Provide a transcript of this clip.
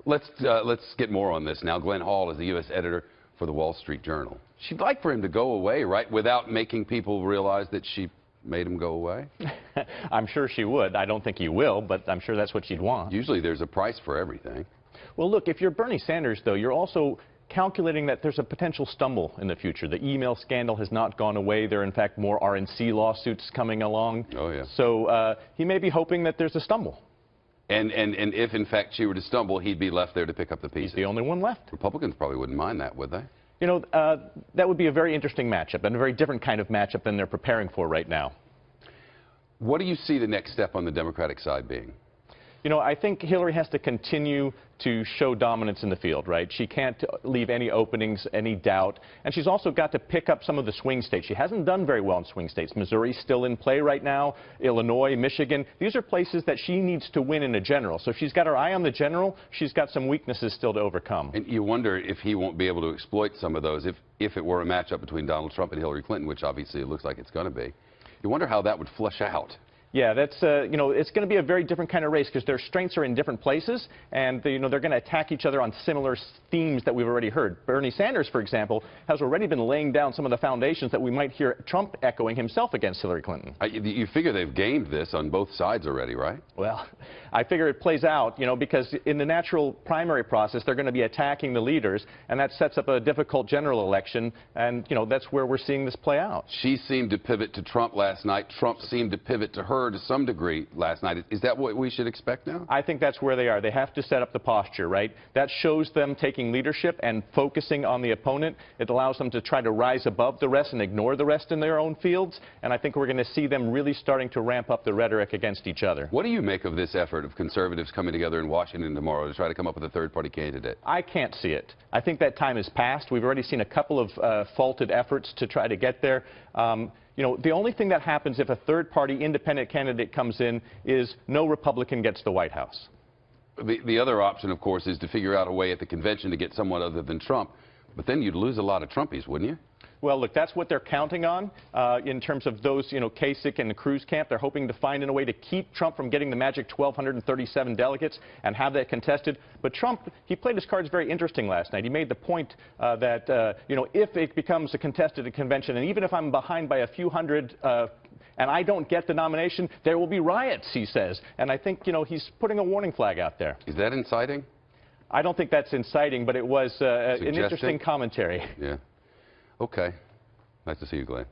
Let's get more on this now. Glenn Hall is the U.S. editor for the Wall Street Journal. She'd like for him to go away, right, without making people realize that she made him go away? I'm sure she would. I don't think he will, but I'm sure that's what she'd want. Usually there's a price for everything. Well, look, if you're Bernie Sanders, though, you're also calculating that there's a potential stumble in the future. The email scandal has not gone away. There are, in fact, more RNC lawsuits coming along. Oh, yeah. So he may be hoping that there's a stumble. And if, in fact, she were to stumble, he'd be left there to pick up the pieces. He's the only one left. Republicans probably wouldn't mind that, would they? You know, that would be a very interesting matchup and a very different kind of matchup than they're preparing for right now. What do you see the next step on the Democratic side being? You know, I think Hillary has to continue to show dominance in the field, right? She can't leave any openings, any doubt. And she's also got to pick up some of the swing states. She hasn't done very well in swing states. Missouri's still in play right now. Illinois, Michigan. These are places that she needs to win in a general. So she's got her eye on the general. She's got some weaknesses still to overcome. And you wonder if he won't be able to exploit some of those if it were a matchup between Donald Trump and Hillary Clinton, which obviously it looks like it's going to be. You wonder how that would flush out. Yeah, that's, you know, it's going to be a very different kind of race because their strengths are in different places, and, you know, they're going to attack each other on similar themes that we've already heard. Bernie Sanders, for example, has already been laying down some of the foundations that we might hear Trump echoing himself against Hillary Clinton. You figure they've gamed this on both sides already, right? Well, I figure it plays out, you know, because in the natural primary process, they're going to be attacking the leaders, and that sets up a difficult general election, and, you know, that's where we're seeing this play out. She seemed to pivot to Trump last night. Trump seemed to pivot to her to some degree last night. Is that what we should expect now? I think that's where they are. They have to set up the posture, right? That shows them taking leadership and focusing on the opponent. It allows them to try to rise above the rest and ignore the rest in their own fields. And I think we're going to see them really starting to ramp up the rhetoric against each other. What do you make of this effort of conservatives coming together in Washington tomorrow to try to come up with a third-party candidate? I can't see it. I think that time has passed. We've already seen a couple of faulted efforts to try to get there. You know, the only thing that happens if a third-party independent candidate comes in is no Republican gets the White House. The other option, of course, is to figure out a way at the convention to get someone other than Trump. But then you'd lose a lot of Trumpies, wouldn't you? Well, look, that's what they're counting on in terms of those, you know, Kasich and the Cruz camp. They're hoping to find a way to keep Trump from getting the magic 1,237 delegates and have that contested. But Trump, he played his cards very interesting last night. He made the point that, you know, if it becomes a contested convention, and even if I'm behind by a few hundred and I don't get the nomination, there will be riots, he says. And I think, you know, he's putting a warning flag out there. Is that inciting? I don't think that's inciting, but it was an interesting commentary. Yeah. Okay. Nice to see you, Glenn.